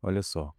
Olha só,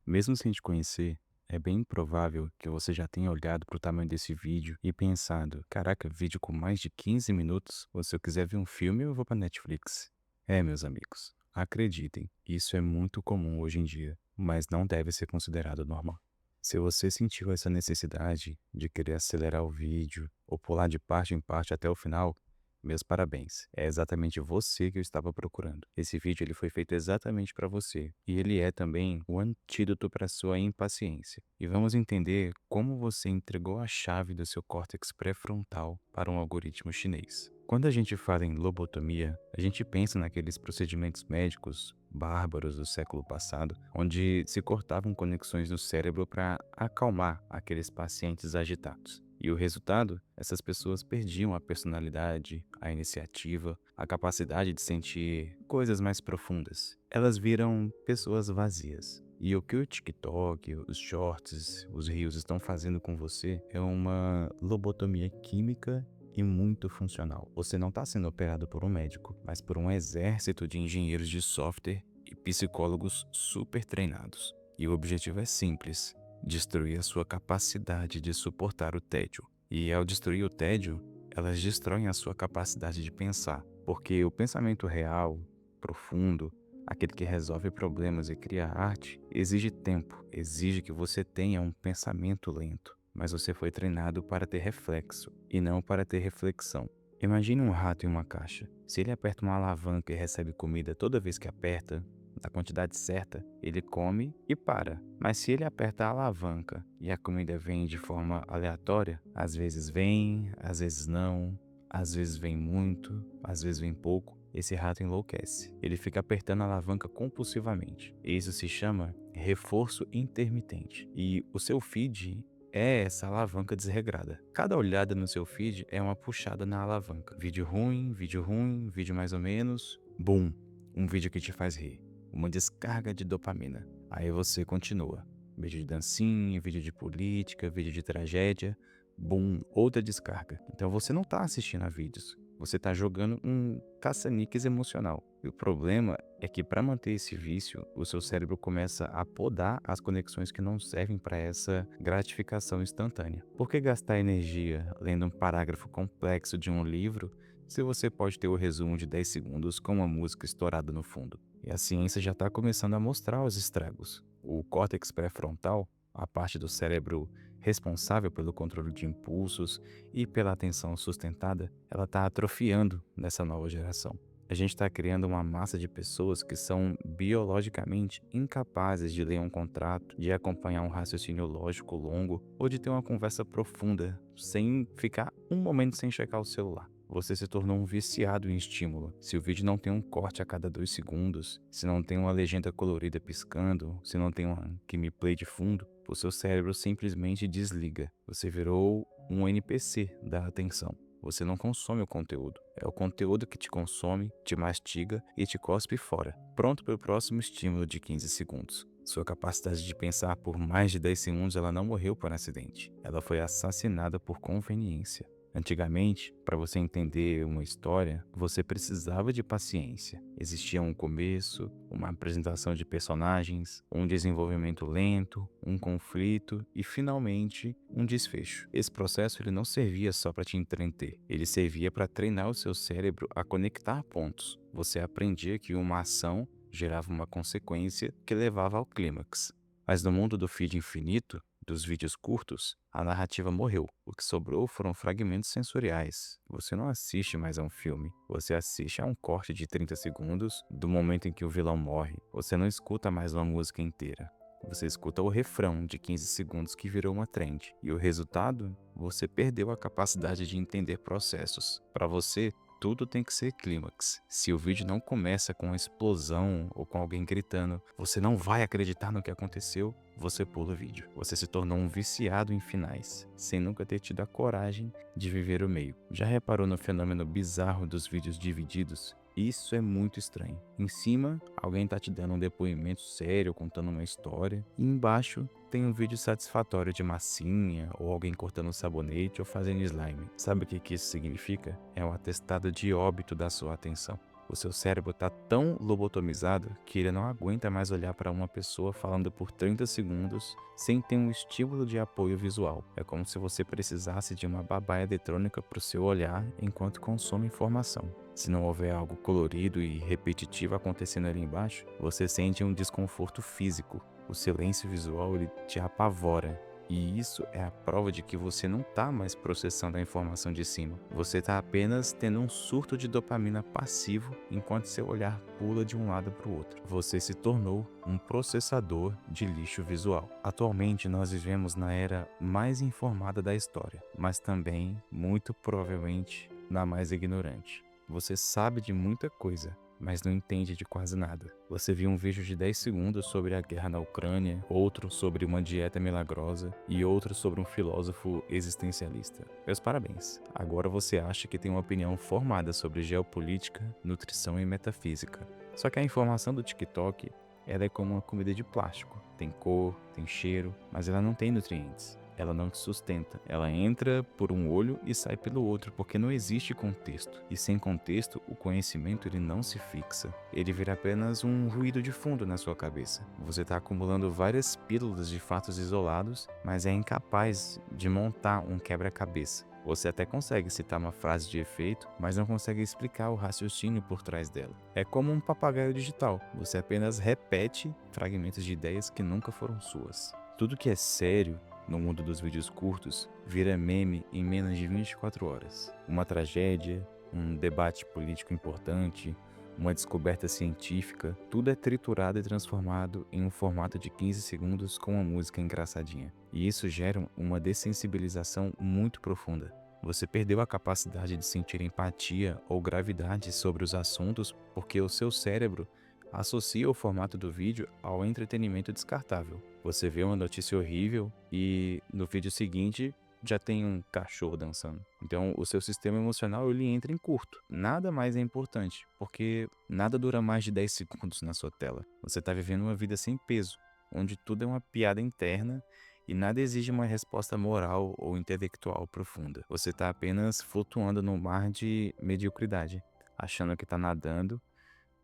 mesmo sem te conhecer, é bem provável que você já tenha olhado para o tamanho desse vídeo e pensado: caraca, vídeo com mais de 15 minutos? Ou se eu quiser ver um filme, eu vou para Netflix. É, meus amigos, acreditem, isso é muito comum hoje em dia, mas não deve ser considerado normal. Se você sentiu essa necessidade de querer acelerar o vídeo ou pular de parte em parte até o final, meus parabéns. É exatamente você que eu estava procurando. Esse vídeo ele foi feito exatamente para você e ele é também o antídoto para sua impaciência. E vamos entender como você entregou a chave do seu córtex pré-frontal para um algoritmo chinês. Quando a gente fala em lobotomia, a gente pensa naqueles procedimentos médicos bárbaros do século passado, onde se cortavam conexões no cérebro para acalmar aqueles pacientes agitados. E o resultado? Essas pessoas perdiam a personalidade, a iniciativa, a capacidade de sentir coisas mais profundas. Elas viram pessoas vazias. E o que o TikTok, os shorts, os reels estão fazendo com você é uma lobotomia química e muito funcional. Você não está sendo operado por um médico, mas por um exército de engenheiros de software e psicólogos super treinados. E o objetivo é simples: destruir a sua capacidade de suportar o tédio. E ao destruir o tédio, elas destroem a sua capacidade de pensar, porque o pensamento real, profundo, aquele que resolve problemas e cria arte, exige tempo, exige que você tenha um pensamento lento. Mas você foi treinado para ter reflexo e não para ter reflexão. Imagine um rato em uma caixa. Se ele aperta uma alavanca e recebe comida toda vez que aperta, na quantidade certa, ele come e para. Mas se ele aperta a alavanca e a comida vem de forma aleatória, às vezes vem, às vezes não, às vezes vem muito, às vezes vem pouco, esse rato enlouquece. Ele fica apertando a alavanca compulsivamente. Isso se chama reforço intermitente. E o seu feed é essa alavanca desregrada. Cada olhada no seu feed é uma puxada na alavanca. Vídeo ruim, vídeo mais ou menos, bum, um vídeo que te faz rir. Uma descarga de dopamina. Aí você continua. Vídeo de dancinha, vídeo de política, vídeo de tragédia, bum, outra descarga. Então você não está assistindo a vídeos. Você está jogando um caça-níqueis emocional. E o problema é que para manter esse vício, o seu cérebro começa a podar as conexões que não servem para essa gratificação instantânea. Por que gastar energia lendo um parágrafo complexo de um livro se você pode ter o resumo de 10 segundos com uma música estourada no fundo? E a ciência já está começando a mostrar os estragos. O córtex pré-frontal, a parte do cérebro responsável pelo controle de impulsos e pela atenção sustentada, ela está atrofiando nessa nova geração. A gente está criando uma massa de pessoas que são biologicamente incapazes de ler um contrato, de acompanhar um raciocínio lógico longo ou de ter uma conversa profunda sem ficar um momento sem checar o celular. Você se tornou um viciado em estímulo. Se o vídeo não tem um corte a cada 2 segundos, se não tem uma legenda colorida piscando, se não tem um gameplay de fundo, o seu cérebro simplesmente desliga. Você virou um NPC da atenção. Você não consome o conteúdo. É o conteúdo que te consome, te mastiga e te cospe fora, pronto para o próximo estímulo de 15 segundos. Sua capacidade de pensar por mais de 10 segundos ela não morreu por acidente. Ela foi assassinada por conveniência. Antigamente, para você entender uma história, você precisava de paciência. Existia um começo, uma apresentação de personagens, um desenvolvimento lento, um conflito e, finalmente, um desfecho. Esse processo ele não servia só para te entreter, ele servia para treinar o seu cérebro a conectar pontos. Você aprendia que uma ação gerava uma consequência que levava ao clímax. Mas no mundo do feed infinito, dos vídeos curtos, a narrativa morreu. O que sobrou foram fragmentos sensoriais. Você não assiste mais a um filme. Você assiste a um corte de 30 segundos do momento em que o vilão morre. Você não escuta mais uma música inteira. Você escuta o refrão de 15 segundos que virou uma trend. E o resultado? Você perdeu a capacidade de entender processos. Para você, tudo tem que ser clímax. Se o vídeo não começa com uma explosão ou com alguém gritando, você não vai acreditar no que aconteceu, você pula o vídeo. Você se tornou um viciado em finais, sem nunca ter tido a coragem de viver o meio. Já reparou no fenômeno bizarro dos vídeos divididos? Isso é muito estranho. Em cima, alguém tá te dando um depoimento sério, contando uma história, e embaixo tem um vídeo satisfatório de massinha, ou alguém cortando um sabonete ou fazendo slime. Sabe o que isso significa? É um atestado de óbito da sua atenção. O seu cérebro está tão lobotomizado que ele não aguenta mais olhar para uma pessoa falando por 30 segundos sem ter um estímulo de apoio visual. É como se você precisasse de uma babá eletrônica para o seu olhar enquanto consome informação. Se não houver algo colorido e repetitivo acontecendo ali embaixo, você sente um desconforto físico. O silêncio visual ele te apavora. E isso é a prova de que você não está mais processando a informação de cima. Você está apenas tendo um surto de dopamina passivo enquanto seu olhar pula de um lado para o outro. Você se tornou um processador de lixo visual. Atualmente nós vivemos na era mais informada da história, mas também, muito provavelmente, na mais ignorante. Você sabe de muita coisa, mas não entende de quase nada. Você viu um vídeo de 10 segundos sobre a guerra na Ucrânia, outro sobre uma dieta milagrosa e outro sobre um filósofo existencialista. Meus parabéns! Agora você acha que tem uma opinião formada sobre geopolítica, nutrição e metafísica. Só que a informação do TikTok, ela é como uma comida de plástico. Tem cor, tem cheiro, mas ela não tem nutrientes. Ela não te sustenta. Ela entra por um olho e sai pelo outro, porque não existe contexto. E sem contexto, o conhecimento ele não se fixa. Ele vira apenas um ruído de fundo na sua cabeça. Você está acumulando várias pílulas de fatos isolados, mas é incapaz de montar um quebra-cabeça. Você até consegue citar uma frase de efeito, mas não consegue explicar o raciocínio por trás dela. É como um papagaio digital. Você apenas repete fragmentos de ideias que nunca foram suas. Tudo que é sério no mundo dos vídeos curtos, vira meme em menos de 24 horas. Uma tragédia, um debate político importante, uma descoberta científica, tudo é triturado e transformado em um formato de 15 segundos com uma música engraçadinha. E isso gera uma dessensibilização muito profunda. Você perdeu a capacidade de sentir empatia ou gravidade sobre os assuntos porque o seu cérebro associa o formato do vídeo ao entretenimento descartável. Você vê uma notícia horrível e no vídeo seguinte já tem um cachorro dançando. Então o seu sistema emocional ele entra em curto. Nada mais é importante, porque nada dura mais de 10 segundos na sua tela. Você está vivendo uma vida sem peso, onde tudo é uma piada interna e nada exige uma resposta moral ou intelectual profunda. Você está apenas flutuando no mar de mediocridade, achando que está nadando,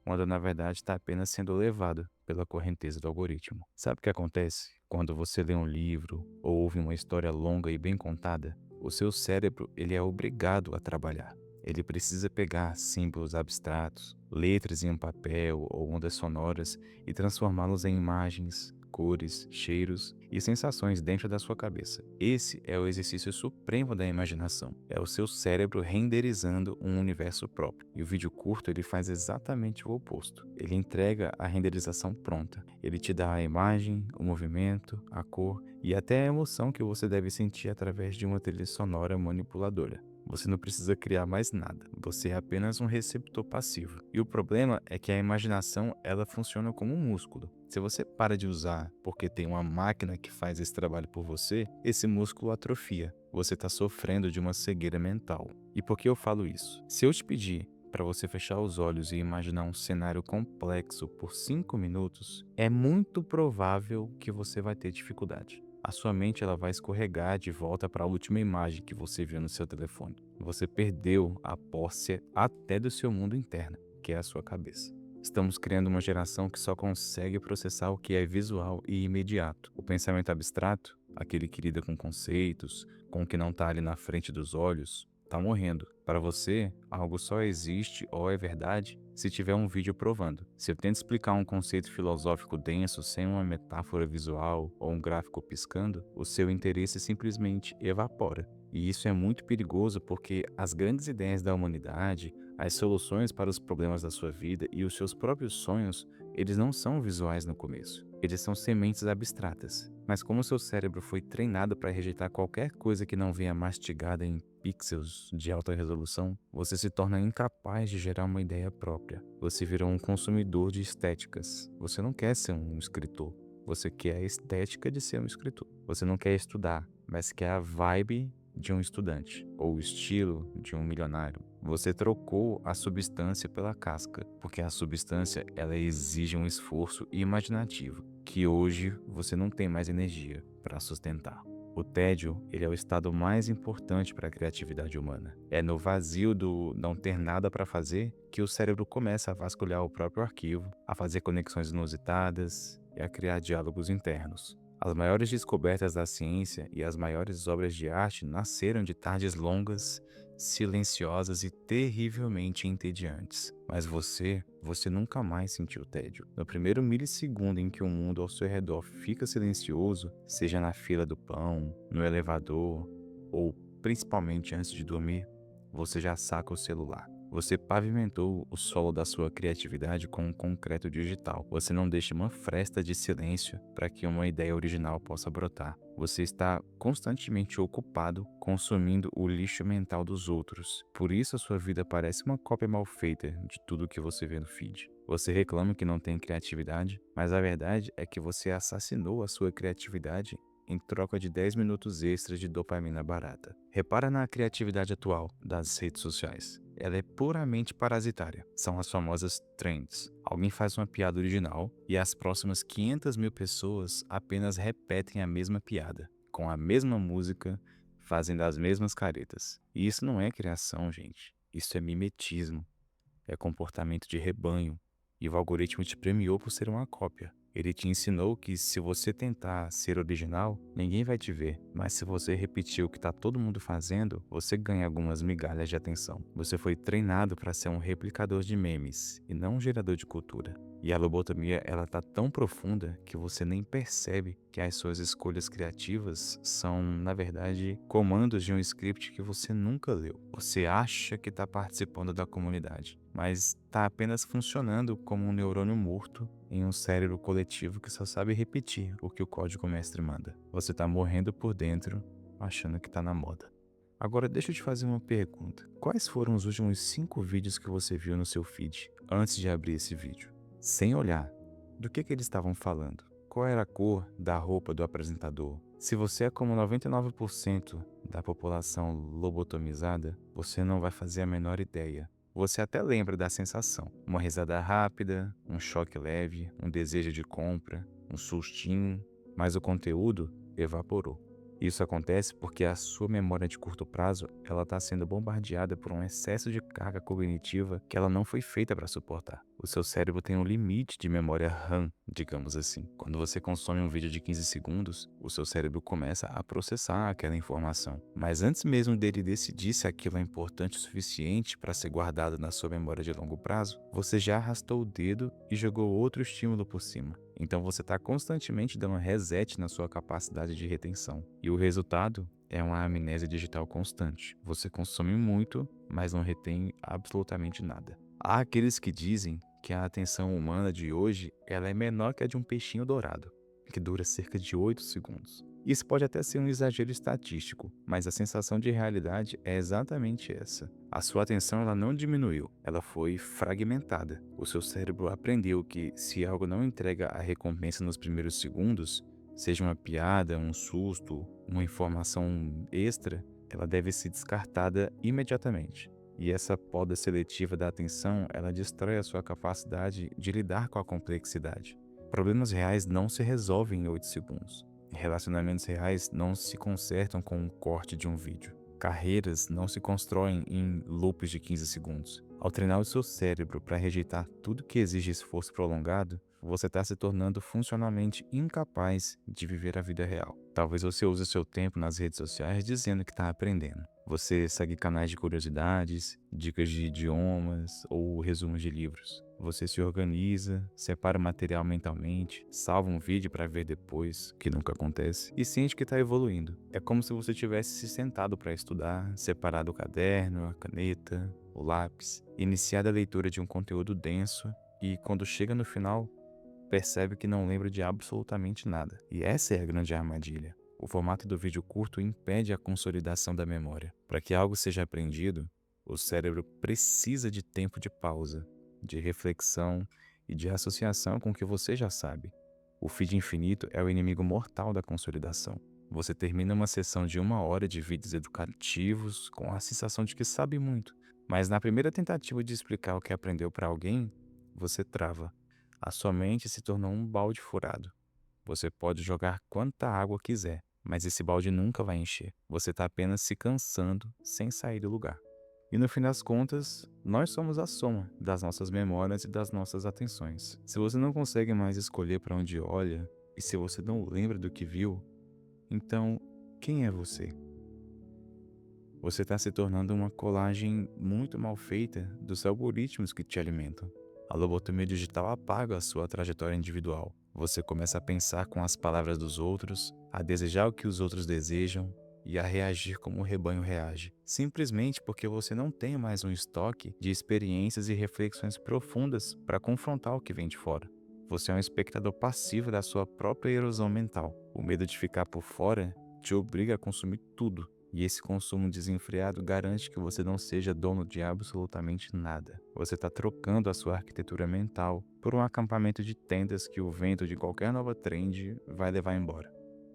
quando na verdade está apenas sendo levado pela correnteza do algoritmo. Sabe o que acontece quando você lê um livro ou ouve uma história longa e bem contada? O seu cérebro ele é obrigado a trabalhar. Ele precisa pegar símbolos abstratos, letras em um papel ou ondas sonoras e transformá-los em imagens, cores, cheiros e sensações dentro da sua cabeça. Esse é o exercício supremo da imaginação. É o seu cérebro renderizando um universo próprio. E o vídeo curto ele faz exatamente o oposto. Ele entrega a renderização pronta. Ele te dá a imagem, o movimento, a cor e até a emoção que você deve sentir através de uma trilha sonora manipuladora. Você não precisa criar mais nada, você é apenas um receptor passivo. E o problema é que a imaginação ela funciona como um músculo. Se você para de usar porque tem uma máquina que faz esse trabalho por você, esse músculo atrofia. Você está sofrendo de uma cegueira mental. E por que eu falo isso? Se eu te pedir para você fechar os olhos e imaginar um cenário complexo por 5 minutos, é muito provável que você vai ter dificuldade. A sua mente ela vai escorregar de volta para a última imagem que você viu no seu telefone. Você perdeu a posse até do seu mundo interno, que é a sua cabeça. Estamos criando uma geração que só consegue processar o que é visual e imediato. O pensamento abstrato, aquele que lida com conceitos, com o que não está ali na frente dos olhos, está morrendo. Para você, algo só existe ou é verdade se tiver um vídeo provando. Se eu tento explicar um conceito filosófico denso sem uma metáfora visual ou um gráfico piscando, o seu interesse simplesmente evapora. E isso é muito perigoso porque as grandes ideias da humanidade, as soluções para os problemas da sua vida e os seus próprios sonhos, eles não são visuais no começo. Eles são sementes abstratas. Mas como seu cérebro foi treinado para rejeitar qualquer coisa que não venha mastigada em pixels de alta resolução, você se torna incapaz de gerar uma ideia própria. Você virou um consumidor de estéticas. Você não quer ser um escritor. Você quer a estética de ser um escritor. Você não quer estudar, mas quer a vibe de um estudante, ou o estilo de um milionário. Você trocou a substância pela casca, porque a substância ela exige um esforço imaginativo, que hoje você não tem mais energia para sustentar. O tédio, ele é o estado mais importante para a criatividade humana. É no vazio do não ter nada para fazer que o cérebro começa a vasculhar o próprio arquivo, a fazer conexões inusitadas e a criar diálogos internos. As maiores descobertas da ciência e as maiores obras de arte nasceram de tardes longas, silenciosas e terrivelmente entediantes. Mas você nunca mais sentiu tédio. No primeiro milissegundo em que o mundo ao seu redor fica silencioso, seja na fila do pão, no elevador ou principalmente antes de dormir, você já saca o celular. Você pavimentou o solo da sua criatividade com um concreto digital. Você não deixa uma fresta de silêncio para que uma ideia original possa brotar. Você está constantemente ocupado consumindo o lixo mental dos outros. Por isso a sua vida parece uma cópia mal feita de tudo que você vê no feed. Você reclama que não tem criatividade, mas a verdade é que você assassinou a sua criatividade em troca de 10 minutos extras de dopamina barata. Repara na criatividade atual das redes sociais. Ela é puramente parasitária. São as famosas trends. Alguém faz uma piada original e as próximas 500 mil pessoas apenas repetem a mesma piada, com a mesma música, fazendo as mesmas caretas. E isso não é criação, gente. Isso é mimetismo. É comportamento de rebanho. E o algoritmo te premiou por ser uma cópia. Ele te ensinou que se você tentar ser original, ninguém vai te ver. Mas se você repetir o que está todo mundo fazendo, você ganha algumas migalhas de atenção. Você foi treinado para ser um replicador de memes e não um gerador de cultura. E a lobotomia, ela tá tão profunda que você nem percebe que as suas escolhas criativas são, na verdade, comandos de um script que você nunca leu. Você acha que está participando da comunidade, mas está apenas funcionando como um neurônio morto em um cérebro coletivo que só sabe repetir o que o código mestre manda. Você está morrendo por dentro, achando que está na moda. Agora deixa eu te fazer uma pergunta. Quais foram os últimos 5 vídeos que você viu no seu feed antes de abrir esse vídeo? Sem olhar, do que eles estavam falando? Qual era a cor da roupa do apresentador? Se você é como 99% da população lobotomizada, você não vai fazer a menor ideia. Você até lembra da sensação. Uma risada rápida, um choque leve, um desejo de compra, um sustinho, mas o conteúdo evaporou. Isso acontece porque a sua memória de curto prazo ela está sendo bombardeada por um excesso de carga cognitiva que ela não foi feita para suportar. O seu cérebro tem um limite de memória RAM, digamos assim. Quando você consome um vídeo de 15 segundos, o seu cérebro começa a processar aquela informação. Mas antes mesmo dele decidir se aquilo é importante o suficiente para ser guardado na sua memória de longo prazo, você já arrastou o dedo e jogou outro estímulo por cima. Então você está constantemente dando reset na sua capacidade de retenção. E o resultado é uma amnésia digital constante. Você consome muito, mas não retém absolutamente nada. Há aqueles que dizem que a atenção humana de hoje ela é menor que a de um peixinho dourado, que dura cerca de 8 segundos. Isso pode até ser um exagero estatístico, mas a sensação de realidade é exatamente essa. A sua atenção ela não diminuiu, ela foi fragmentada. O seu cérebro aprendeu que se algo não entrega a recompensa nos primeiros segundos, seja uma piada, um susto, uma informação extra, ela deve ser descartada imediatamente. E essa poda seletiva da atenção, ela destrói a sua capacidade de lidar com a complexidade. Problemas reais não se resolvem em 8 segundos. Relacionamentos reais não se consertam com um corte de um vídeo. Carreiras não se constroem em loops de 15 segundos. Ao treinar o seu cérebro para rejeitar tudo que exige esforço prolongado, você está se tornando funcionalmente incapaz de viver a vida real. Talvez você use seu tempo nas redes sociais dizendo que está aprendendo. Você segue canais de curiosidades, dicas de idiomas ou resumos de livros. Você se organiza, separa material mentalmente, salva um vídeo para ver depois, que nunca acontece, e sente que está evoluindo. É como se você tivesse se sentado para estudar, separado o caderno, a caneta, o lápis, iniciado a leitura de um conteúdo denso e, quando chega no final, percebe que não lembra de absolutamente nada. E essa é a grande armadilha. O formato do vídeo curto impede a consolidação da memória. Para que algo seja aprendido, o cérebro precisa de tempo de pausa, de reflexão e de associação com o que você já sabe. O feed infinito é o inimigo mortal da consolidação. Você termina uma sessão de 1 hora de vídeos educativos com a sensação de que sabe muito, mas na primeira tentativa de explicar o que aprendeu para alguém, você trava. A sua mente se tornou um balde furado. Você pode jogar quanta água quiser, mas esse balde nunca vai encher. Você está apenas se cansando sem sair do lugar. E no fim das contas, nós somos a soma das nossas memórias e das nossas atenções. Se você não consegue mais escolher para onde olha, e se você não lembra do que viu, então quem é você? Você está se tornando uma colagem muito mal feita dos algoritmos que te alimentam. A lobotomia digital apaga a sua trajetória individual. Você começa a pensar com as palavras dos outros, a desejar o que os outros desejam e a reagir como o rebanho reage, simplesmente porque você não tem mais um estoque de experiências e reflexões profundas para confrontar o que vem de fora. Você é um espectador passivo da sua própria erosão mental. O medo de ficar por fora te obriga a consumir tudo. E esse consumo desenfreado garante que você não seja dono de absolutamente nada. Você está trocando a sua arquitetura mental por um acampamento de tendas que o vento de qualquer nova trend vai levar embora.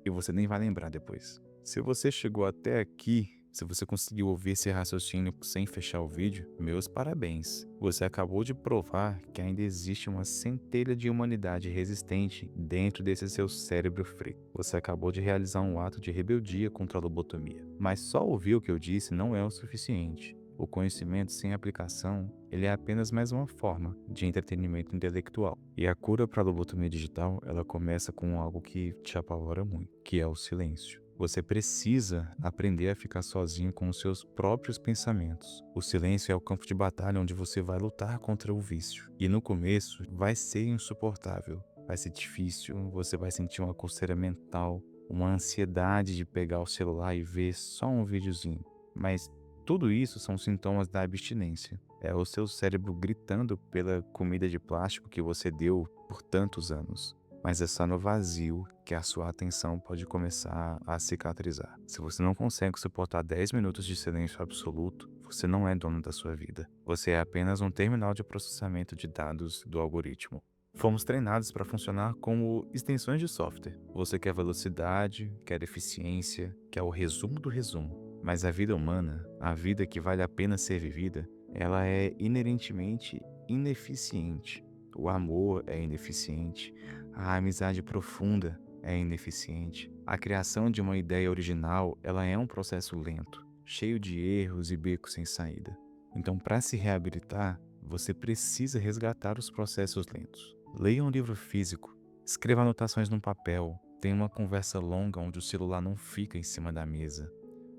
E você nem vai lembrar depois. Se você chegou até aqui, se você conseguiu ouvir esse raciocínio sem fechar o vídeo, meus parabéns. Você acabou de provar que ainda existe uma centelha de humanidade resistente dentro desse seu cérebro frio. Você acabou de realizar um ato de rebeldia contra a lobotomia. Mas só ouvir o que eu disse não é o suficiente. O conhecimento sem aplicação, ele é apenas mais uma forma de entretenimento intelectual. E a cura para a lobotomia digital, ela começa com algo que te apavora muito, que é o silêncio. Você precisa aprender a ficar sozinho com os seus próprios pensamentos. O silêncio é o campo de batalha onde você vai lutar contra o vício. E no começo vai ser insuportável, vai ser difícil, você vai sentir uma coceira mental, uma ansiedade de pegar o celular e ver só um videozinho. Mas tudo isso são sintomas da abstinência. É o seu cérebro gritando pela comida de plástico que você deu por tantos anos. Mas é só no vazio que a sua atenção pode começar a cicatrizar. Se você não consegue suportar 10 minutos de silêncio absoluto, você não é dono da sua vida. Você é apenas um terminal de processamento de dados do algoritmo. Fomos treinados para funcionar como extensões de software. Você quer velocidade, quer eficiência, quer o resumo do resumo. Mas a vida humana, a vida que vale a pena ser vivida, ela é inerentemente ineficiente. O amor é ineficiente, a amizade profunda é ineficiente. A criação de uma ideia original, ela é um processo lento, cheio de erros e becos sem saída. Então, para se reabilitar, você precisa resgatar os processos lentos. Leia um livro físico, escreva anotações no papel, tenha uma conversa longa onde o celular não fica em cima da mesa.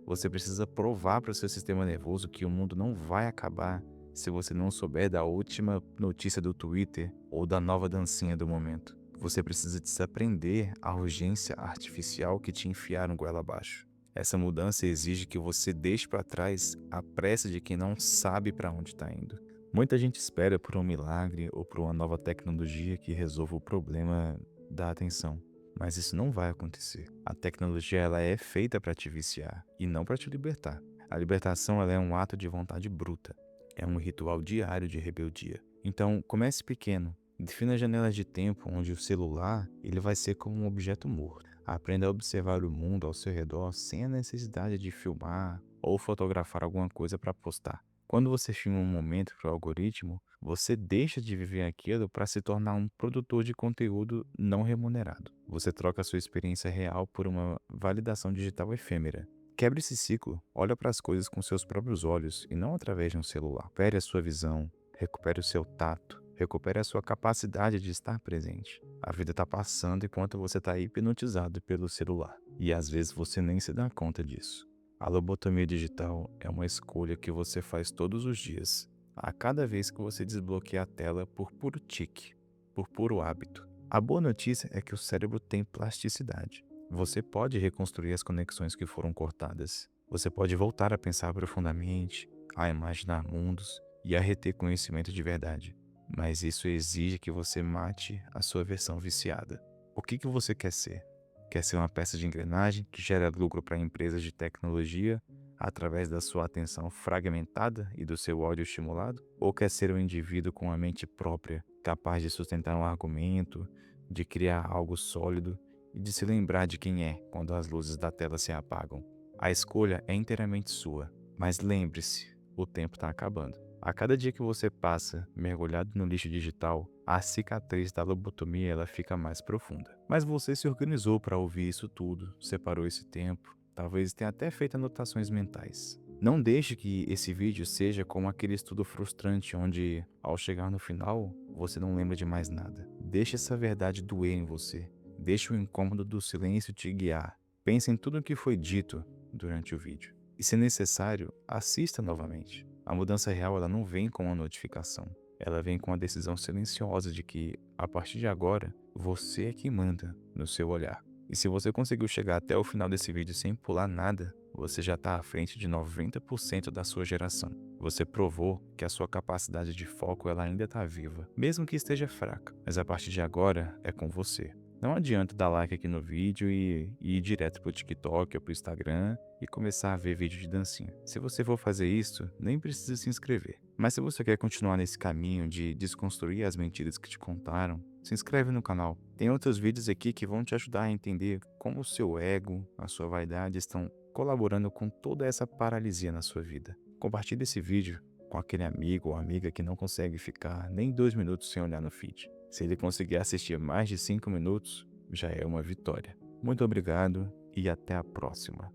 Você precisa provar para o seu sistema nervoso que o mundo não vai acabar se você não souber da última notícia do Twitter ou da nova dancinha do momento. Você precisa desaprender a urgência artificial que te enfiaram goela abaixo. Essa mudança exige que você deixe para trás a pressa de quem não sabe para onde está indo. Muita gente espera por um milagre ou por uma nova tecnologia que resolva o problema da atenção. Mas isso não vai acontecer. A tecnologia ela é feita para te viciar e não para te libertar. A libertação ela é um ato de vontade bruta. É um ritual diário de rebeldia. Então, comece pequeno. Defina janelas de tempo onde o celular ele vai ser como um objeto morto. Aprenda a observar o mundo ao seu redor sem a necessidade de filmar ou fotografar alguma coisa para postar. Quando você filma um momento para o algoritmo, você deixa de viver aquilo para se tornar um produtor de conteúdo não remunerado. Você troca a sua experiência real por uma validação digital efêmera. Quebre esse ciclo, olha para as coisas com seus próprios olhos e não através de um celular. Recupere a sua visão, recupere o seu tato, recupere a sua capacidade de estar presente. A vida está passando enquanto você está hipnotizado pelo celular. E às vezes você nem se dá conta disso. A lobotomia digital é uma escolha que você faz todos os dias, a cada vez que você desbloqueia a tela por puro tique, por puro hábito. A boa notícia é que o cérebro tem plasticidade. Você pode reconstruir as conexões que foram cortadas. Você pode voltar a pensar profundamente, a imaginar mundos e a reter conhecimento de verdade. Mas isso exige que você mate a sua versão viciada. O que você quer ser? Quer ser uma peça de engrenagem que gera lucro para empresas de tecnologia através da sua atenção fragmentada e do seu ódio estimulado? Ou quer ser um indivíduo com a mente própria, capaz de sustentar um argumento, de criar algo sólido e de se lembrar de quem é quando as luzes da tela se apagam? A escolha é inteiramente sua, mas lembre-se, o tempo está acabando. A cada dia que você passa mergulhado no lixo digital, a cicatriz da lobotomia ela fica mais profunda. Mas você se organizou para ouvir isso tudo, separou esse tempo, talvez tenha até feito anotações mentais. Não deixe que esse vídeo seja como aquele estudo frustrante onde, ao chegar no final, você não lembra de mais nada. Deixe essa verdade doer em você. Deixe o incômodo do silêncio te guiar. Pense em tudo o que foi dito durante o vídeo. E se necessário, assista novamente. A mudança real ela não vem com uma notificação. Ela vem com a decisão silenciosa de que, a partir de agora, você é quem manda no seu olhar. E se você conseguiu chegar até o final desse vídeo sem pular nada, você já está à frente de 90% da sua geração. Você provou que a sua capacidade de foco ela ainda está viva, mesmo que esteja fraca. Mas a partir de agora é com você. Não adianta dar like aqui no vídeo e ir direto pro TikTok ou pro Instagram e começar a ver vídeo de dancinha. Se você for fazer isso, nem precisa se inscrever. Mas se você quer continuar nesse caminho de desconstruir as mentiras que te contaram, se inscreve no canal. Tem outros vídeos aqui que vão te ajudar a entender como o seu ego, a sua vaidade estão colaborando com toda essa paralisia na sua vida. Compartilhe esse vídeo com aquele amigo ou amiga que não consegue ficar nem 2 minutos sem olhar no feed. Se ele conseguir assistir mais de 5 minutos, já é uma vitória. Muito obrigado e até a próxima.